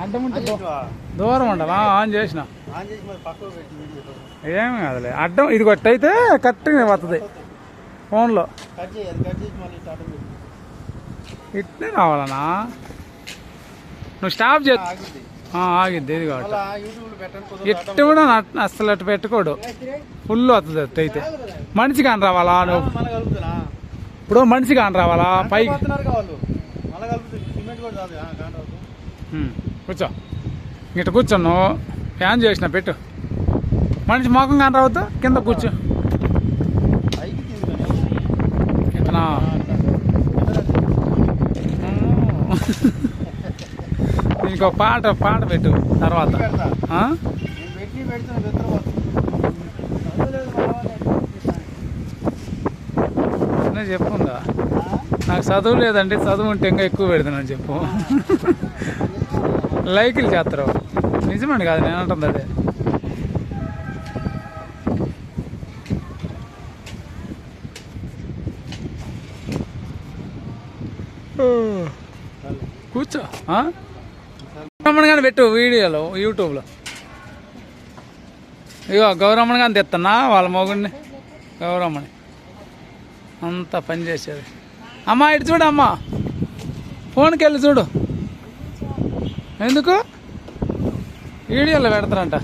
అడ్డం ఉంటే దూరం ఉండాలి. ఆన్ చేసిన ఏమి కాదులే. అడ్డం ఇది కొట్టయితే కరెక్ట్గా వస్తుంది ఫోన్లో. ఇట్నే రావాలనా? నువ్వు స్టాప్ చే ఆగిద్ది. ఇది కాబట్టి ఇట్టు కూడా అసలు అట్టు పెట్టుకోడు. ఫుల్ వస్తుంది అట్టు అయితే. మనిషి కాని రావాలా నువ్వు? ఇప్పుడు మనిషి కాని రావాలా పైకి? కూర్చో. ఇట్ట కూర్చోను. ఫ్యాన్ చేసిన పెట్టు. మనిషి మొఖం కాని రావద్దు. కింద కూర్చో. ఇతనా ఇంకో పాట పెట్టు తర్వాత. చెప్పుందా? నాకు చదువు లేదండి. చదువు ఉంటే ఇంకా ఎక్కువ పెడతానని చెప్పు. లైకులు చేస్తారు. నిజమండి కాదు నేను అంటుంది అదే. కూర్చో. గౌరమ్మని కానీ పెట్టు వీడియోలో యూట్యూబ్లో. ఇగో గౌరమ్మని కానీ తెస్తున్నా వాళ్ళ మొగుడిని. గౌరమ్మని అంతా పని చేసేది. అమ్మా ఇటు చూడు. అమ్మా ఫోన్కి వెళ్ళి చూడు. ఎందుకు వీడియోలో పెడతారంట.